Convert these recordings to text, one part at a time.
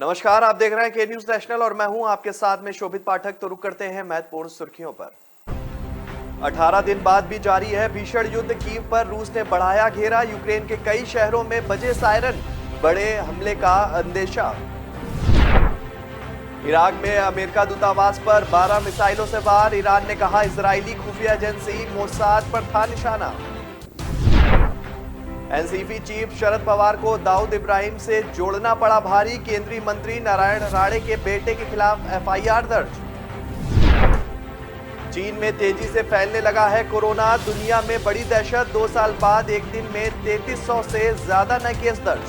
नमस्कार, आप देख रहे हैं के न्यूज नेशनल और मैं हूं आपके साथ में शोभित पाठक। तो रुक करते हैं महत्वपूर्ण सुर्खियों पर। 18 दिन बाद भी जारी है भीषण युद्ध। कीव पर रूस ने बढ़ाया घेरा। यूक्रेन के कई शहरों में बजे सायरन। बड़े हमले का अंदेशा। इराक में अमेरिका दूतावास पर 12 मिसाइलों से वार। ईरान ने कहा इजरायली खुफिया एजेंसी मोसाद पर था निशाना। एनसीपी चीफ शरद पवार को दाऊद इब्राहिम से जोड़ना पड़ा भारी। केंद्रीय मंत्री नारायण राणे के बेटे के खिलाफ एफआईआर दर्ज। चीन में तेजी से फैलने लगा है कोरोना। दुनिया में बड़ी दहशत। 2 साल बाद एक दिन में 3300 से ज्यादा नए केस दर्ज।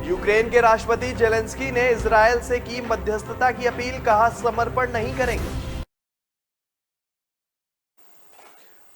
यूक्रेन के राष्ट्रपति जेलेंस्की ने इजरायल से की मध्यस्थता की अपील। कहा समर्पण नहीं करेंगे।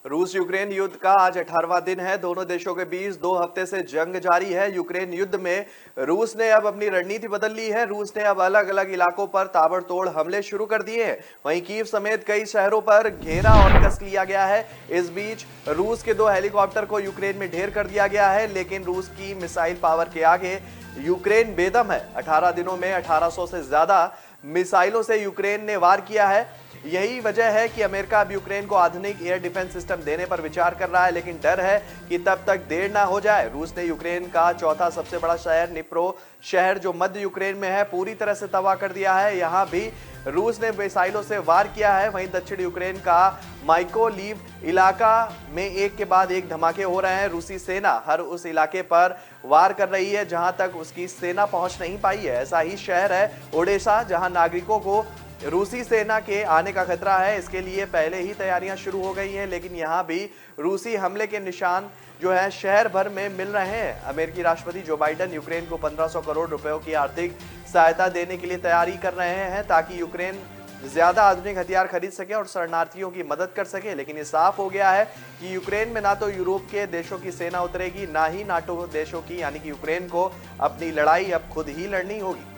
रूस यूक्रेन युद्ध का आज 18वां दिन है। दोनों देशों के बीच 2 हफ्ते से जंग जारी है। यूक्रेन युद्ध में रूस ने अब अपनी रणनीति बदल ली है। रूस ने अब अलग अलग इलाकों पर ताबड़तोड़ हमले शुरू कर दिए हैं। वहीं कीव समेत कई शहरों पर घेरा और कस लिया गया है। इस बीच रूस के 2 हेलीकॉप्टर को यूक्रेन में ढेर कर दिया गया है, लेकिन रूस की मिसाइल पावर के आगे यूक्रेन बेदम है। 18 दिनों में 1800 से ज्यादा मिसाइलों से यूक्रेन ने वार किया है। यही वजह है कि अमेरिका अब यूक्रेन को आधुनिक एयर डिफेंस सिस्टम देने पर विचार कर रहा है, लेकिन डर है कि तब तक देर ना हो जाए। रूस ने यूक्रेन का चौथा सबसे बड़ा शहर निप्रो शहर, जो मध्य यूक्रेन में है, पूरी तरह से तबाह कर दिया है। यहां भी रूस ने मिसाइलों से वार किया है। वहीं दक्षिण यूक्रेन का माइकोलीव इलाका में एक के बाद एक धमाके हो रहे हैं। रूसी सेना हर उस इलाके पर वार कर रही है जहां तक उसकी सेना पहुंच नहीं पाई है। ऐसा ही शहर है ओडेसा, जहां नागरिकों को रूसी सेना के आने का खतरा है। इसके लिए पहले ही तैयारियां शुरू हो गई हैं, लेकिन यहां भी रूसी हमले के निशान जो है शहर भर में मिल रहे हैं। अमेरिकी राष्ट्रपति जो बाइडेन यूक्रेन को 1500 करोड़ रुपयों की आर्थिक सहायता देने के लिए तैयारी कर रहे हैं, ताकि यूक्रेन ज्यादा आधुनिक हथियार खरीद सके और शरणार्थियों की मदद कर सके। लेकिन ये साफ हो गया है कि यूक्रेन में ना तो यूरोप के देशों की सेना उतरेगी, ना ही नाटो देशों की, यानी कि यूक्रेन को अपनी लड़ाई अब खुद ही लड़नी होगी।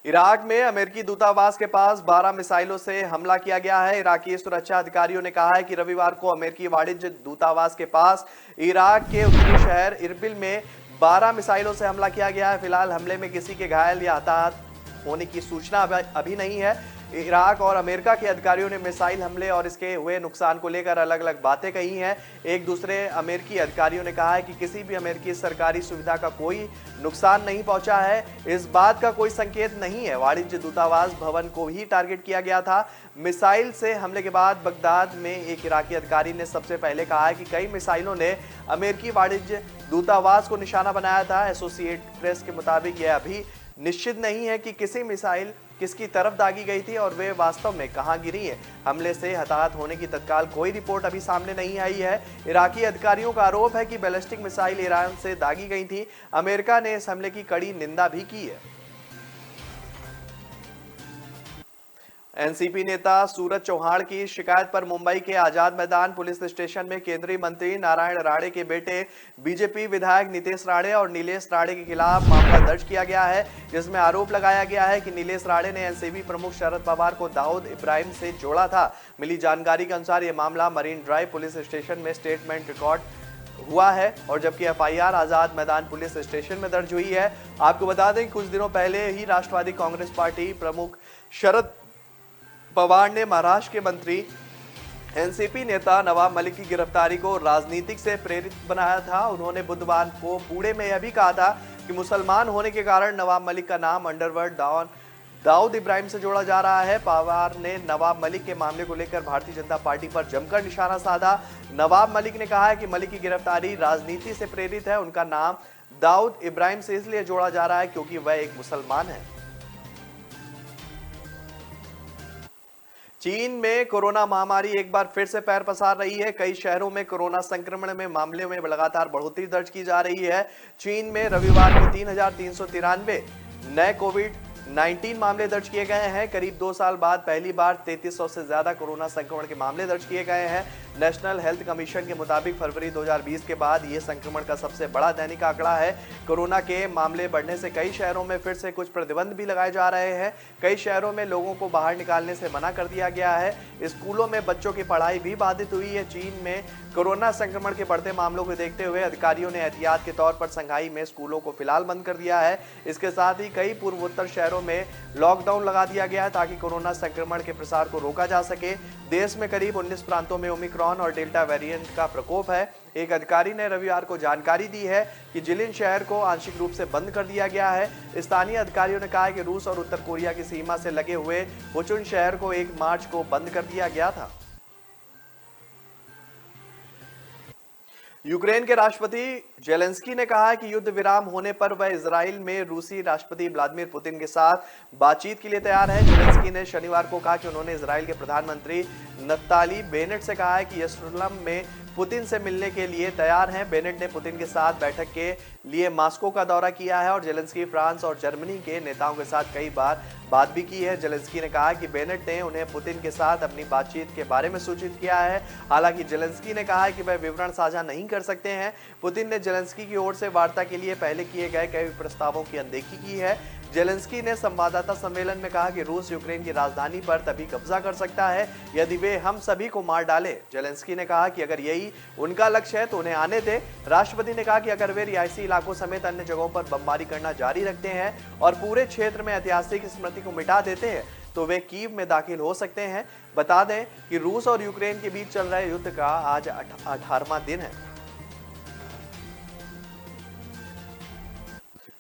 इराक में अमेरिकी दूतावास के पास 12 मिसाइलों से हमला किया गया है। इराकी सुरक्षा अधिकारियों ने कहा है कि रविवार को अमेरिकी वाणिज्य दूतावास के पास इराक के उत्तरी शहर इरबिल में 12 मिसाइलों से हमला किया गया है। फिलहाल हमले में किसी के घायल या हताहत होने की सूचना अभी नहीं है। इराक और अमेरिका के अधिकारियों ने मिसाइल हमले और इसके हुए नुकसान को लेकर अलग अलग बातें कही हैं। एक दूसरे अमेरिकी अधिकारियों ने कहा है कि किसी भी अमेरिकी सरकारी सुविधा का कोई नुकसान नहीं पहुंचा है। इस बात का कोई संकेत नहीं है। वाणिज्य दूतावास भवन को ही टारगेट किया गया था। मिसाइल से हमले के बाद बगदाद में एक इराकी अधिकारी ने सबसे पहले कहा है कि कई मिसाइलों ने अमेरिकी वाणिज्य दूतावास को निशाना बनाया था। एसोसिएटेड प्रेस के मुताबिक यह अभी निश्चित नहीं है कि किसी मिसाइल किसकी तरफ दागी गई थी और वे वास्तव में कहां गिरी है। हमले से हताहत होने की तत्काल कोई रिपोर्ट अभी सामने नहीं आई है। इराकी अधिकारियों का आरोप है कि बैलिस्टिक मिसाइल ईरान से दागी गई थी। अमेरिका ने इस हमले की कड़ी निंदा भी की है। एनसीपी नेता सूरज चौहान की शिकायत पर मुंबई के आजाद मैदान पुलिस स्टेशन में केंद्रीय मंत्री नारायण राणे के बेटे बीजेपी विधायक नितेश राणे और नीलेश राणे के खिलाफ मामला दर्ज किया गया है, जिसमें आरोप लगाया गया है कि नीलेश राणे ने एनसीपी प्रमुख शरद पवार को दाऊद इब्राहिम से जोड़ा था। मिली जानकारी के अनुसार यह मामला मरीन ड्राइव पुलिस स्टेशन में स्टेटमेंट रिकॉर्ड हुआ है, और जबकि FIR Azad Maidan police station में दर्ज हुई है। आपको बता दें कुछ दिनों पहले ही राष्ट्रवादी कांग्रेस पार्टी प्रमुख शरद पवार ने महाराष्ट्र के मंत्री एनसीपी नेता नवाब मलिक की गिरफ्तारी को राजनीतिक से प्रेरित बनाया था। उन्होंने बुधवार को पुणे में यह भी कहा था कि मुसलमान होने के कारण नवाब मलिक का नाम अंडरवर्ल्ड डॉन दाऊद इब्राहिम से जोड़ा जा रहा है। पवार ने नवाब मलिक के मामले को लेकर भारतीय जनता पार्टी पर जमकर निशाना साधा। नवाब मलिक ने कहा है कि मलिक की गिरफ्तारी राजनीति से प्रेरित है। उनका नाम दाऊद इब्राहिम से इसलिए जोड़ा जा रहा है क्योंकि वह एक मुसलमान है। चीन में कोरोना महामारी एक बार फिर से पैर पसार रही है। कई शहरों में कोरोना संक्रमण में मामले में लगातार बढ़ोतरी दर्ज की जा रही है। चीन में रविवार को 3,393 नए कोविड-19 मामले दर्ज किए गए हैं। करीब 2 साल बाद पहली बार 3300 से ज्यादा कोरोना संक्रमण के मामले दर्ज किए गए हैं। नेशनल हेल्थ कमीशन के मुताबिक फरवरी 2020 के बाद ये संक्रमण का सबसे बड़ा दैनिक आंकड़ा है। कोरोना के मामले बढ़ने से कई शहरों में फिर से कुछ प्रतिबंध भी लगाए जा रहे हैं। कई शहरों में लोगों को बाहर निकालने से मना कर दिया गया है। स्कूलों में बच्चों की पढ़ाई भी बाधित हुई है। चीन में कोरोना संक्रमण के बढ़ते मामलों को देखते हुए अधिकारियों ने एहतियात के तौर पर संघाई में स्कूलों को फिलहाल बंद कर दिया है। इसके साथ ही कई पूर्वोत्तर शहरों में लॉकडाउन लगा दिया गया है ताकि कोरोना संक्रमण के प्रसार को रोका जा सके। देश में करीब 19 प्रांतों में ओमिक्रॉन और डेल्टा वेरिएंट का प्रकोप है। एक अधिकारी ने रविवार को जानकारी दी है कि जिलिन शहर को आंशिक रूप से बंद कर दिया गया है। स्थानीय अधिकारियों ने कहा है कि रूस और उत्तर कोरिया की सीमा से लगे हुए पुचुन शहर को 1 मार्च को बंद कर दिया गया था। यूक्रेन के राष्ट्रपति जेलेंस्की ने कहा है कि युद्ध विराम होने पर वह इजराइल में रूसी राष्ट्रपति व्लादिमीर पुतिन के साथ बातचीत के लिए तैयार है। जेलेंस्की ने शनिवार को कहा कि उन्होंने इजराइल के प्रधानमंत्री नफ्ताली बेनेट से कहा है कि यरूशलेम में पुतिन से मिलने के लिए तैयार हैं। बेनेट ने पुतिन के साथ बैठक के लिए मॉस्को का दौरा किया है और जेलेंस्की फ्रांस और जर्मनी के नेताओं के साथ कई बार बात भी की है। जेलेंस्की ने कहा कि बेनेट ने उन्हें पुतिन के साथ अपनी बातचीत के बारे में सूचित किया है। हालांकि जेलेंस्की ने कहा है कि वह विवरण साझा नहीं कर सकते हैं। पुतिन ने जेलेंस्की की ओर से वार्ता के लिए पहले किए गए कई प्रस्तावों की अनदेखी की है। जेलेंस्की ने संवाददाता सम्मेलन में कहा कि रूस यूक्रेन की राजधानी पर तभी कब्जा कर सकता है यदि वे हम सभी को मार डाले। जेलेंस्की ने कहा कि अगर यही उनका लक्ष्य है तो उन्हें आने दें। राष्ट्रपति ने कहा कि अगर वे रिहायशी इलाकों समेत अन्य जगहों पर बमबारी करना जारी रखते हैं और पूरे क्षेत्र में ऐतिहासिक स्मृति को मिटा देते हैं तो वे कीव में दाखिल हो सकते हैं। बता दें कि रूस और यूक्रेन के बीच चल रहे युद्ध का आज 18वां दिन है।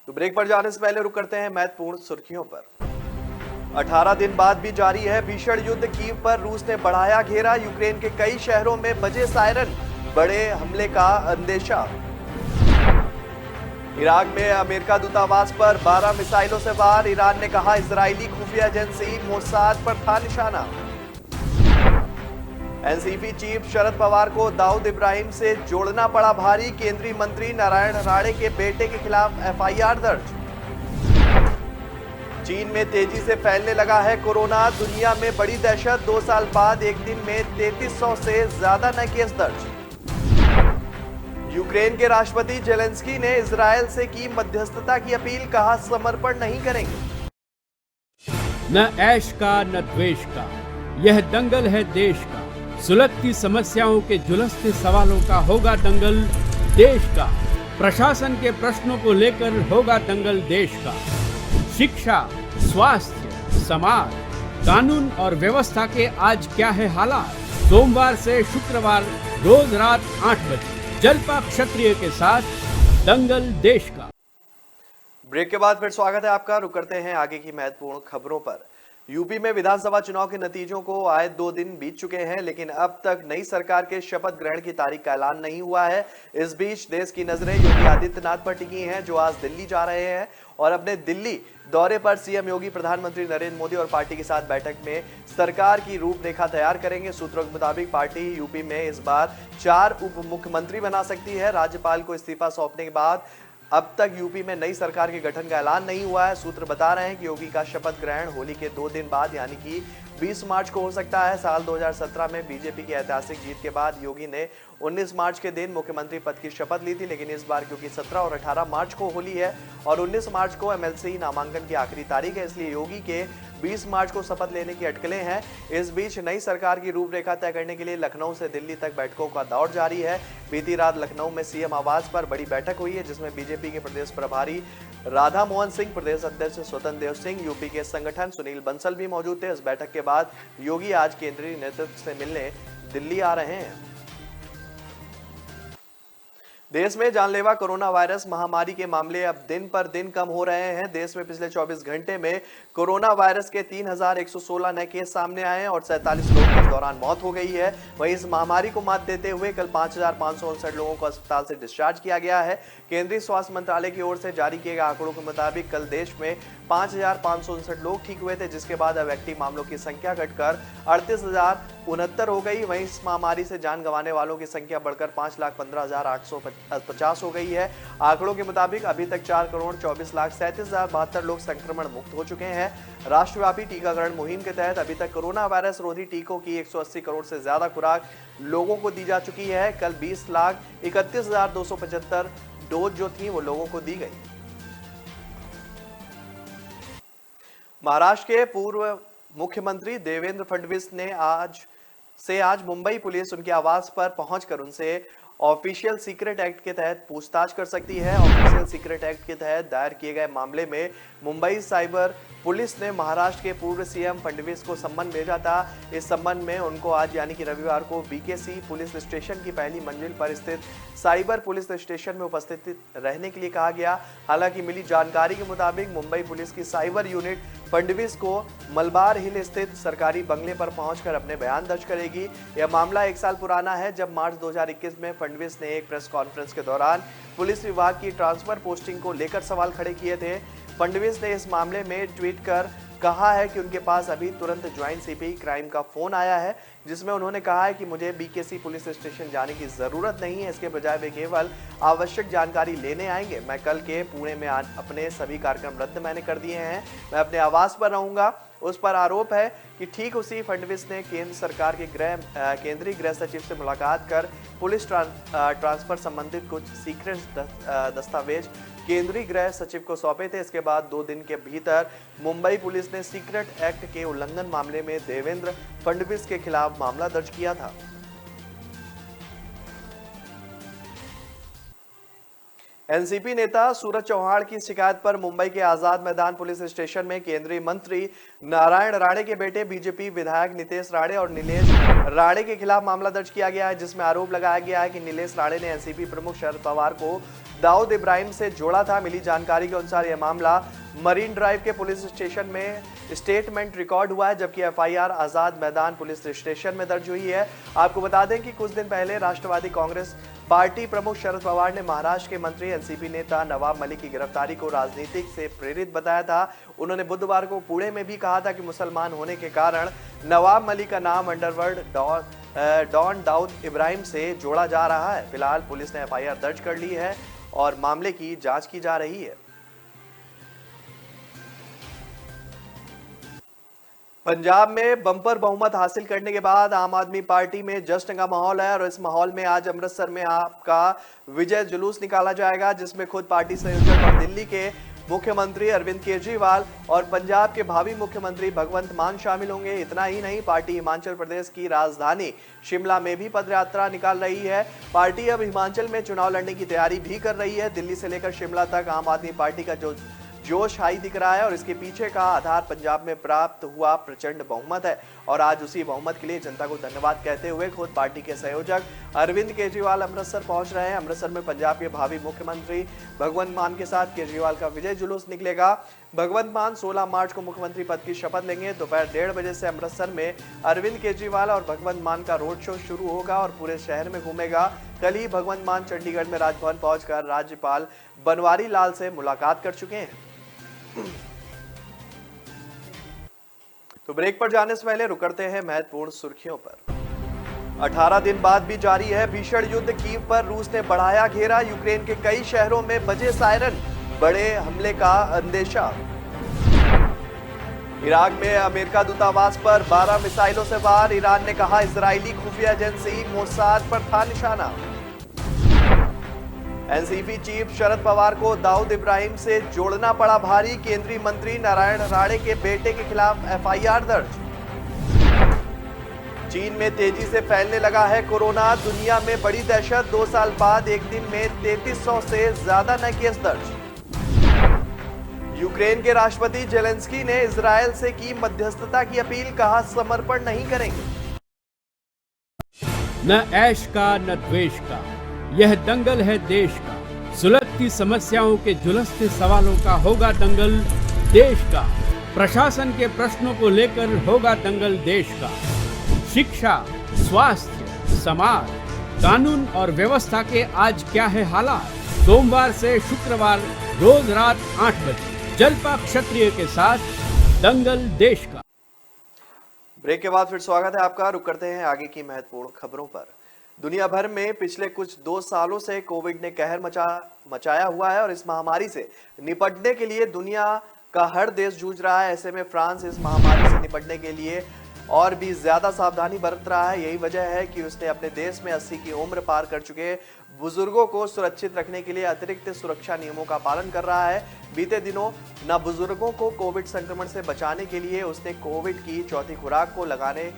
तो ब्रेक पर जाने से पहले रुक करते हैं महत्वपूर्ण सुर्खियों पर। 18 दिन बाद भी जारी है भीषण युद्ध। कीव पर रूस ने बढ़ाया घेरा। यूक्रेन के कई शहरों में बजे सायरन। बड़े हमले का अंदेशा। इराक में अमेरिका दूतावास पर 12 मिसाइलों से वार। ईरान ने कहा इजरायली खुफिया एजेंसी मोसाद पर था निशाना। एनसीपी चीफ शरद पवार को दाऊद इब्राहिम से जोड़ना पड़ा भारी। केंद्रीय मंत्री नारायण राणे के बेटे के खिलाफ एफआईआर दर्ज। चीन में तेजी से फैलने लगा है कोरोना। दुनिया में बड़ी दहशत। 2 साल बाद एक दिन में 3300 से ज्यादा नए केस दर्ज। यूक्रेन के राष्ट्रपति जेलेंस्की ने इजरायल से की मध्यस्थता की अपील। कहा समर्पण नहीं करेंगे। न ऐश का न द्वेष का, यह दंगल है देश का। सुलगती समस्याओं के जुलसते सवालों का होगा दंगल देश का। प्रशासन के प्रश्नों को लेकर होगा दंगल देश का। शिक्षा, स्वास्थ्य, समाज, कानून और व्यवस्था के आज क्या है हालात। सोमवार से शुक्रवार रोज रात 8 बजे जलपा क्षत्रिय के साथ दंगल देश का। ब्रेक के बाद फिर स्वागत है आपका। रुक करते हैं आगे की महत्वपूर्ण खबरों पर। यूपी में विधानसभा चुनाव के नतीजों को आए 2 दिन बीत चुके हैं, लेकिन अब तक नई सरकार के शपथ ग्रहण की तारीख का ऐलान नहीं हुआ है। इस बीच देश की नजरें योगी आदित्यनाथ पर टिकी हैं, जो आज दिल्ली जा रहे हैं और अपने दिल्ली दौरे पर सीएम योगी प्रधानमंत्री नरेंद्र मोदी और पार्टी के साथ बैठक में सरकार की रूपरेखा तैयार करेंगे। सूत्रों के मुताबिक पार्टी यूपी में इस बार 4 उप मुख्यमंत्री बना सकती है। राज्यपाल को इस्तीफा सौंपने के बाद अब तक यूपी में नई सरकार के गठन का ऐलान नहीं हुआ है। सूत्र बता रहे हैं कि योगी का शपथ ग्रहण होली के 2 दिन बाद यानी कि 20 मार्च को हो सकता है। साल 2017 में बीजेपी की ऐतिहासिक जीत के बाद योगी ने 19 मार्च के दिन मुख्यमंत्री पद की शपथ ली थी, लेकिन इस बार क्योंकि 17 और 18 मार्च को होली है और 19 मार्च को एमएलसी नामांकन की आखिरी तारीख है, इसलिए योगी के 20 मार्च को शपथ लेने की अटकलें हैं। इस बीच नई सरकार की रूपरेखा तय करने के लिए लखनऊ से दिल्ली तक बैठकों का दौर जारी है। बीती रात लखनऊ में सीएम आवास पर बड़ी बैठक हुई है, जिसमें बीजेपी के प्रदेश प्रभारी राधा मोहन सिंह, प्रदेश अध्यक्ष स्वतंत्र देव सिंह, यूपी के संगठन सुनील बंसल भी मौजूद थे। इस बैठक के बाद योगी आज केंद्रीय नेतृत्व से मिलने दिल्ली आ रहे हैं। देश में जानलेवा कोरोना वायरस महामारी के मामले अब दिन पर दिन कम हो रहे हैं। देश में पिछले 24 घंटे में कोरोना वायरस के 3116 नए केस सामने आए हैं और 47 लोगों की इस दौरान मौत हो गई है। वहीं इस महामारी को मात देते हुए कल 5559 लोगों को अस्पताल से डिस्चार्ज किया गया है। केंद्रीय स्वास्थ्य मंत्रालय की ओर से जारी किए गए आंकड़ों के मुताबिक कल देश में 5559 लोग ठीक हुए थे, जिसके बाद अब एक्टिव मामलों की संख्या घटकर 38,069 हो गई। वहीं इस महामारी से जान गंवाने वालों की संख्या बढ़कर 5,15,825 50 हो गई है। आंकड़ों के मुताबिक अभी तक 4,24,37,072 लोग संक्रमण मुक्त हो चुके हैं। राष्ट्रव्यापी टीकाकरण मुहिम के तहत अभी तक कोरोना वायरस रोधी टीकों की 180 करोड़ से ज्यादा खुराक लोगों को दी जा चुकी है। कल 20,31,275 डोज जो थी वो लोगों को दी गई। महाराष्ट्र के पूर्व मुख्यमंत्री देवेंद्र फडणवीस ने आज मुंबई पुलिस उनके आवास पर पहुंचकर उनसे ऑफिशियल सीक्रेट एक्ट के तहत पूछताछ कर सकती है। ऑफिशियल सीक्रेट एक्ट के तहत दायर किए गए मामले में मुंबई साइबर पुलिस ने महाराष्ट्र के पूर्व सीएम फडणवीस को सम्मन भेजा था। इस सम्मन में उनको आज यानी कि रविवार को बीकेसी पुलिस स्टेशन की पहली मंजिल पर स्थित साइबर पुलिस स्टेशन में उपस्थित रहने के लिए कहा गया। हालांकि मिली जानकारी के मुताबिक मुंबई पुलिस की साइबर यूनिट फडणवीस को मलबार हिल स्थित सरकारी बंगले पर पहुंचकर अपने बयान दर्ज करेगी। यह मामला 1 साल पुराना है, जब मार्च 2021 में फडणवीस ने एक प्रेस कॉन्फ्रेंस के दौरान पुलिस विभाग की ट्रांसफर पोस्टिंग को लेकर सवाल खड़े किए थे। फडणवीस ने इस मामले में ट्वीट कर कहा है कि उनके पास अभी तुरंत ज्वाइंट सीपी क्राइम का फोन आया है, जिसमें उन्होंने कहा है कि मुझे बीकेसी पुलिस स्टेशन जाने की जरूरत नहीं है, इसके बजाय वे केवल आवश्यक जानकारी लेने आएंगे। मैं कल के पुणे में अपने सभी कार्यक्रम रद्द मैंने कर दिए हैं, मैं अपने आवास पर रहूंगा। उस पर आरोप है कि ठीक उसी फडणवीस ने केंद्र सरकार के केंद्रीय गृह सचिव से मुलाकात कर पुलिस ट्रांसफर संबंधित कुछ सीक्रेट दस्तावेज केंद्रीय गृह सचिव को सौंपे थे। इसके बाद 2 दिन के भीतर मुंबई पुलिस ने सीक्रेट एक्ट के उल्लंघन मामले में देवेंद्र फडणवीस के खिलाफ मामला दर्ज किया था। एनसीपी नेता सूरज चौहान की शिकायत पर मुंबई के आजाद मैदान पुलिस स्टेशन में केंद्रीय मंत्री नारायण राणे के बेटे बीजेपी विधायक नितेश राणे और नीलेश राणे के खिलाफ मामला दर्ज किया गया है, जिसमें आरोप लगाया गया है कि नीलेश राणे ने एनसीपी प्रमुख शरद पवार को दाऊद इब्राहिम से जोड़ा था। मिली जानकारी के अनुसार यह मामला मरीन ड्राइव के पुलिस स्टेशन में स्टेटमेंट रिकॉर्ड हुआ है, जबकि FIR Azad Maidan police station में दर्ज हुई है। आपको बता दें कि कुछ दिन पहले राष्ट्रवादी कांग्रेस पार्टी प्रमुख शरद पवार ने महाराष्ट्र के मंत्री एनसीपी नेता नवाब मलिक की गिरफ्तारी को राजनीतिक से प्रेरित बताया था। उन्होंने बुधवार को पुणे में भी कहा था कि मुसलमान होने के कारण नवाब मलिक का नाम अंडरवर्ल्ड डॉन दाऊद इब्राहिम से जोड़ा जा रहा है। फिलहाल पुलिस ने एफआईआर दर्ज कर ली है और मामले की जांच की जा रही है। पंजाब में बम्पर बहुमत हासिल करने के बाद आम आदमी पार्टी में जश्न का माहौल है और इस माहौल में आज अमृतसर में आपका विजय जुलूस निकाला जाएगा, जिसमें खुद पार्टी संयोजक और दिल्ली के मुख्यमंत्री अरविंद केजरीवाल और पंजाब के भावी मुख्यमंत्री भगवंत मान शामिल होंगे। इतना ही नहीं, पार्टी हिमाचल प्रदेश की राजधानी शिमला में भी पदयात्रा निकाल रही है। पार्टी अब हिमाचल में चुनाव लड़ने की तैयारी भी कर रही है। दिल्ली से लेकर शिमला तक आम आदमी पार्टी का जो जोश हाई दिख रहा है और इसके पीछे का आधार पंजाब में प्राप्त हुआ प्रचंड बहुमत है और आज उसी बहुमत के लिए जनता को धन्यवाद कहते हुए खुद पार्टी के संयोजक अरविंद केजरीवाल अमृतसर पहुंच रहे हैं। अमृतसर में पंजाब के भावी मुख्यमंत्री भगवंत मान के साथ केजरीवाल का विजय जुलूस निकलेगा। भगवंत मान 16 मार्च को मुख्यमंत्री पद की शपथ लेंगे। दोपहर 1:30 बजे से अमृतसर में अरविंद केजरीवाल और भगवंत मान का रोड शो शुरू होगा और पूरे शहर में घूमेगा। कल ही भगवंत मान चंडीगढ़ में राजभवन पहुंचकर राज्यपाल बनवारी लाल से मुलाकात कर चुके हैं। तो ब्रेक पर जाने से पहले रुक करते हैं महत्वपूर्ण सुर्खियों पर। 18 दिन बाद भी जारी है भीषण युद्ध। कीव पर रूस ने बढ़ाया घेरा। यूक्रेन के कई शहरों में बजे सायरन, बड़े हमले का अंदेशा। इराक में अमेरिका दूतावास पर 12 मिसाइलों से वार। ईरान ने कहा इजरायली खुफिया एजेंसी मोसाद पर था निशाना। एनसीपी चीफ शरद पवार को दाऊद इब्राहिम से जोड़ना पड़ा भारी। केंद्रीय मंत्री नारायण राणे के बेटे के खिलाफ एफआईआर दर्ज। चीन में तेजी से फैलने लगा है कोरोना। दुनिया में बड़ी दहशत। 2 साल बाद एक दिन में 3300 से ज्यादा नए केस दर्ज। यूक्रेन के राष्ट्रपति जेलेंस्की ने इजरायल से की मध्यस्थता की अपील। कहा समर्पण नहीं करेंगे। न ऐश का न द्वेष का, यह दंगल है देश का। सुलगती समस्याओं के जुलसते सवालों का होगा दंगल देश का। प्रशासन के प्रश्नों को लेकर होगा दंगल देश का। शिक्षा, स्वास्थ्य, समाज, कानून और व्यवस्था के आज क्या है हालात। सोमवार से शुक्रवार रोज रात 8 बजे जलपा क्षत्रिय के साथ दंगल देश का। ब्रेक के बाद फिर स्वागत है आपका। रुक करते हैं आगे की महत्वपूर्ण खबरों पर। दुनिया भर में पिछले कुछ 2 सालों से कोविड ने कहर मचाया हुआ है और इस महामारी से निपटने के लिए दुनिया का हर देश जूझ रहा है। ऐसे में फ्रांस इस महामारी से निपटने के लिए और भी ज्यादा सावधानी बरत रहा है। यही वजह है कि उसने अपने देश में 80 की उम्र पार कर चुके बुजुर्गों को सुरक्षित रखने के लिए अतिरिक्त सुरक्षा नियमों का पालन कर रहा है। बीते दिनों न बुजुर्गों को कोविड संक्रमण से बचाने के लिए उसने कोविड की चौथी खुराक को लगाने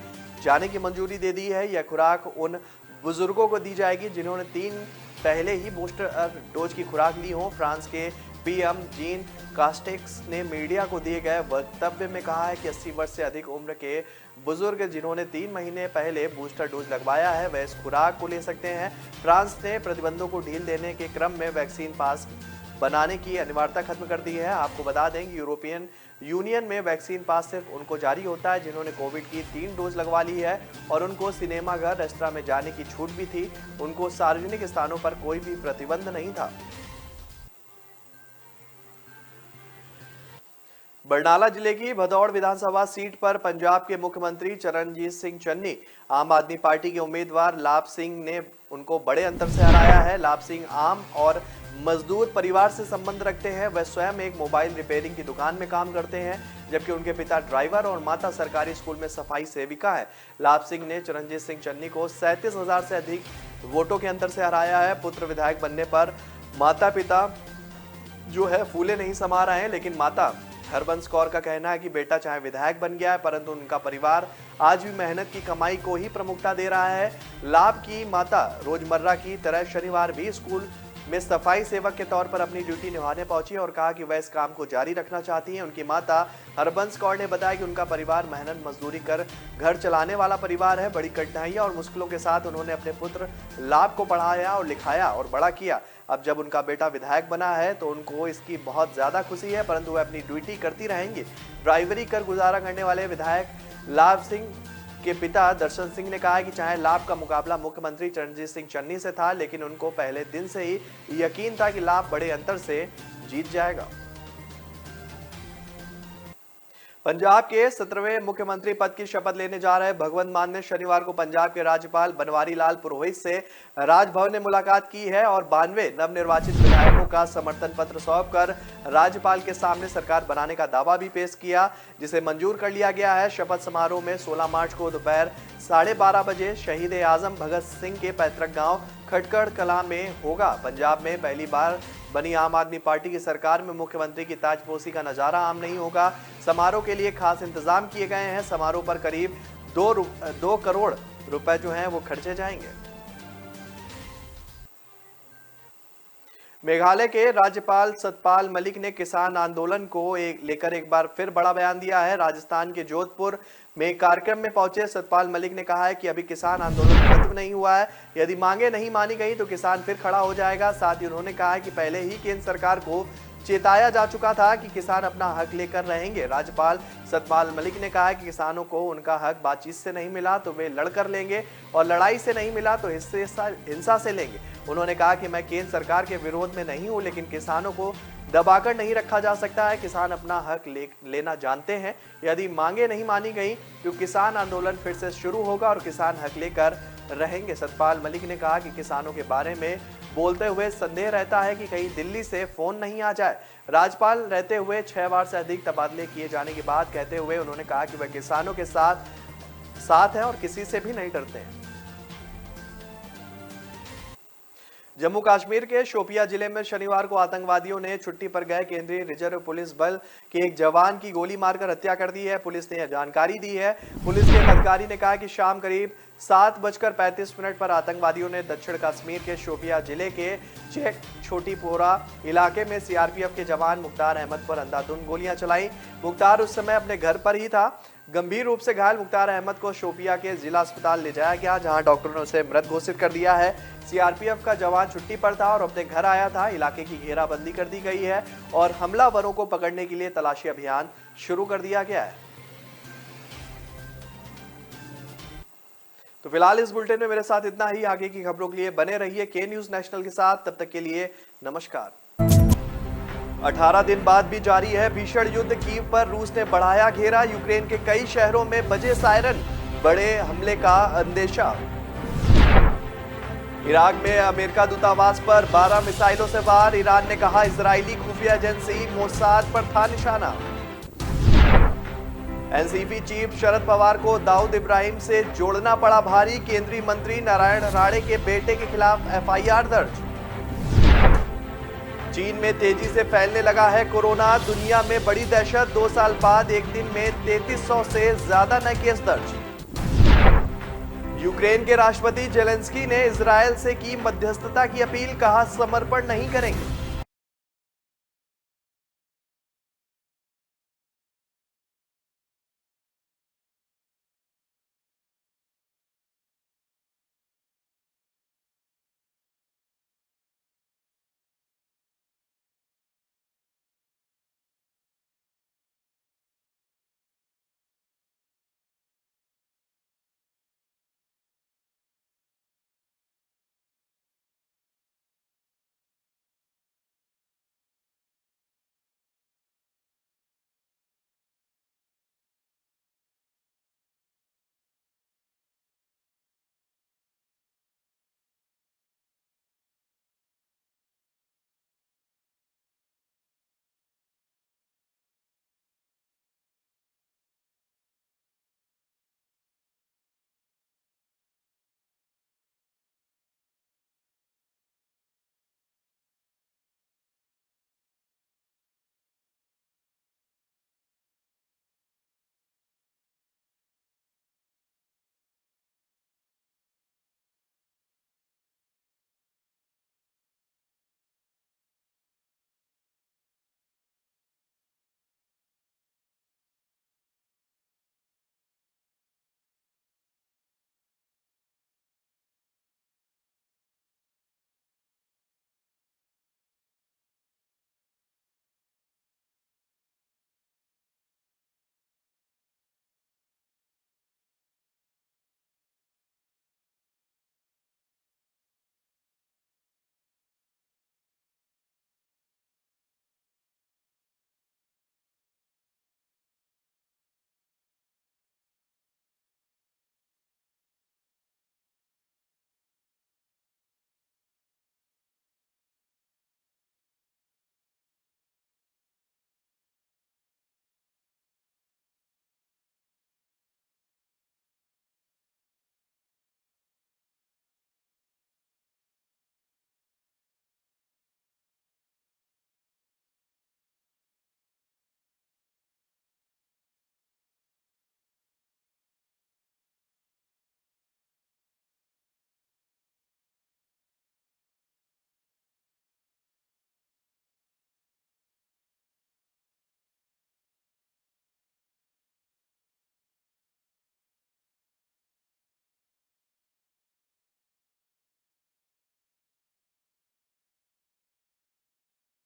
जाने की मंजूरी दे दी है। यह खुराक उन बुजुर्गों को दी जाएगी जिन्होंने 3 पहले ही बूस्टर डोज की खुराक ली हो। फ्रांस के पीएम जीन कास्टेक्स ने मीडिया को दिए गए वक्तव्य में कहा है कि 80 वर्ष से अधिक उम्र के बुजुर्ग जिन्होंने 3 महीने पहले बूस्टर डोज लगवाया है वह इस खुराक को ले सकते हैं। फ्रांस ने प्रतिबंधों को ढील देने के क्रम में वैक्सीन पास बनाने की अनिवार्यता खत्म कर दी है। आपको बता दें कि यूरोपियन यूनियन में वैक्सीन पास सिर्फ उनको जारी होता है जिन्होंने कोविड की 3 डोज लगवा ली है और उनको सिनेमाघर रेस्तरां में जाने की छूट भी थी। उनको सार्वजनिक स्थानों पर कोई भी प्रतिबंध नहीं था। बरनाला जिले की भदौड़ विधानसभा सीट पर पंजाब के मुख्यमंत्री चरणजीत सिंह चन्नी आम आदमी पार्टी के उम्मीदवार लाभ सिंह ने उनको बड़े अंतर से हराया है। लाभ सिंह आम और मजदूर परिवार से संबंध रखते हैं। वह स्वयं एक मोबाइल रिपेयरिंग की दुकान में काम करते हैं जबकि उनके पिता ड्राइवर और माता सरकारी स्कूल में सफाई सेविका है। लाभ सिंह ने चरणजीत सिंह चन्नी को 37,000 से अधिक वोटों के अंतर से हराया है। पुत्र विधायक बनने पर माता पिता जो है फूले नहीं समा रहे हैं, लेकिन माता हरबंस कौर का कहना है कि बेटा चाहे विधायक बन गया है परंतु उनका परिवार आज भी मेहनत की कमाई को ही प्रमुखता दे रहा है। लाभ की माता रोजमर्रा की तरह शनिवार भी स्कूल में सफाई सेवक के तौर पर अपनी ड्यूटी निभाने पहुंची और कहा कि वह इस काम को जारी रखना चाहती हैं। उनकी माता हरबंस कौर ने बताया कि उनका परिवार मेहनत मजदूरी कर घर चलाने वाला परिवार है। बड़ी कठिनाइयां और मुश्किलों के साथ उन्होंने अपने पुत्र लाभ को पढ़ाया और लिखाया और बड़ा किया। अब जब उनका बेटा विधायक बना है तो उनको इसकी बहुत ज्यादा खुशी है परंतु वह अपनी ड्यूटी करती रहेंगी। ड्राइवरी कर गुजारा करने वाले विधायक लाभ सिंह के पिता दर्शन सिंह ने कहा है कि चाहे लाभ का मुकाबला मुख्यमंत्री चरणजीत सिंह चन्नी से था लेकिन उनको पहले दिन से ही यकीन था कि लाभ बड़े अंतर से जीत जाएगा। पंजाब के 17वें मुख्यमंत्री पद की शपथ लेने जा रहे भगवंत मान ने शनिवार को पंजाब के राज्यपाल बनवारी लाल पुरोहित से राजभवन में मुलाकात की है और 92 नवनिर्वाचित विधायकों का समर्थन पत्र सौंपकर राज्यपाल के सामने सरकार बनाने का दावा भी पेश किया जिसे मंजूर कर लिया गया है। शपथ समारोह में 16 मार्च को दोपहर 12:30 बजे शहीद आजम भगत सिंह के पैतृक गांव खटकड़ कला में होगा। पंजाब में पहली बार बनी आम आदमी पार्टी की सरकार में मुख्यमंत्री की ताजपोशी का नजारा आम नहीं होगा। समारोह के लिए खास इंतजाम किए गए हैं। समारोह पर करीब 2 करोड़ रुपए जो हैं वो खर्चे जाएंगे। मेघालय के राज्यपाल सतपाल मलिक ने किसान आंदोलन को लेकर एक बार फिर बड़ा बयान दिया है। राजस्थान के जोधपुर में कार्यक्रम में पहुंचे सतपाल मलिक ने कहा है कि अभी किसान आंदोलन खत्म नहीं हुआ है, यदि मांगे नहीं मानी गई तो किसान फिर खड़ा हो जाएगा। साथ ही उन्होंने कहा है कि पहले ही केंद्र सरकार को चेताया जा चुका था कि किसान अपना हक लेकर रहेंगे। राज्यपाल सतपाल मलिक ने कहा है कि किसानों को उनका हक बातचीत से नहीं मिला तो वे लड़कर लेंगे और लड़ाई से नहीं मिला तो हिंसा से लेंगे। उन्होंने कहा कि मैं केंद्र सरकार के विरोध में नहीं हूं लेकिन किसानों को दबाकर नहीं रखा जा सकता है। किसान अपना हक लेना जानते हैं। यदि मांगे नहीं मानी गई तो किसान आंदोलन फिर से शुरू होगा और किसान हक लेकर रहेंगे। सतपाल मलिक ने कहा कि किसानों के बारे में बोलते हुए संदेह रहता है कि कहीं दिल्ली से फोन नहीं आ जाए। राज्यपाल रहते हुए 6 बार से अधिक तबादले किए जाने की बात कहते हुए उन्होंने कहा कि वह किसानों के साथ हैं और किसी से भी नहीं डरते हैं। जम्मू कश्मीर के शोपिया जिले में शनिवार को आतंकवादियों ने छुट्टी पर गए केंद्रीय रिजर्व पुलिस बल के एक जवान की गोली मारकर हत्या कर दी है। पुलिस ने यह जानकारी दी है। पुलिस के अधिकारी ने कहा कि शाम करीब 7:35 पर आतंकवादियों ने दक्षिण कश्मीर के शोपिया जिले के चेक छोटीपोरा इलाके में सीआरपीएफ के जवान मुख्तार अहमद पर अंधाधुंध गोलियां चलाई। मुख्तार उस समय अपने घर पर ही था। गंभीर रूप से घायल मुख्तार अहमद को शोपिया के जिला अस्पताल ले जाया गया जहां डॉक्टरों ने उसे मृत घोषित कर दिया है। सीआरपीएफ का जवान छुट्टी पर था और अपने घर आया था। इलाके की घेराबंदी कर दी गई है और हमलावरों को पकड़ने के लिए तलाशी अभियान शुरू कर दिया गया है। तो फिलहाल इस बुलेटिन में मेरे साथ इतना ही। आगे की खबरों के लिए बने रहिए के न्यूज नेशनल के साथ। तब तक के लिए नमस्कार। 18 दिन बाद भी जारी है भीषण युद्ध। कीव पर रूस ने बढ़ाया घेरा। यूक्रेन के कई शहरों में बजे सायरन। बड़े हमले का अंदेशा। इराक में अमेरिका दूतावास पर 12 मिसाइलों से वार। ईरान ने कहा इजरायली खुफिया एजेंसी मोसाद पर था निशाना। एनसीपी चीफ शरद पवार को दाऊद इब्राहिम से जोड़ना पड़ा भारी। केंद्रीय मंत्री नारायण राणे के बेटे के खिलाफ एफआईआर दर्ज। चीन में तेजी से फैलने लगा है कोरोना। दुनिया में बड़ी दहशत। 2 साल बाद एक दिन में 3300 से ज्यादा नए केस दर्ज। यूक्रेन के राष्ट्रपति जेलेंस्की ने इजरायल से की मध्यस्थता की अपील। कहा समर्पण नहीं करेंगे।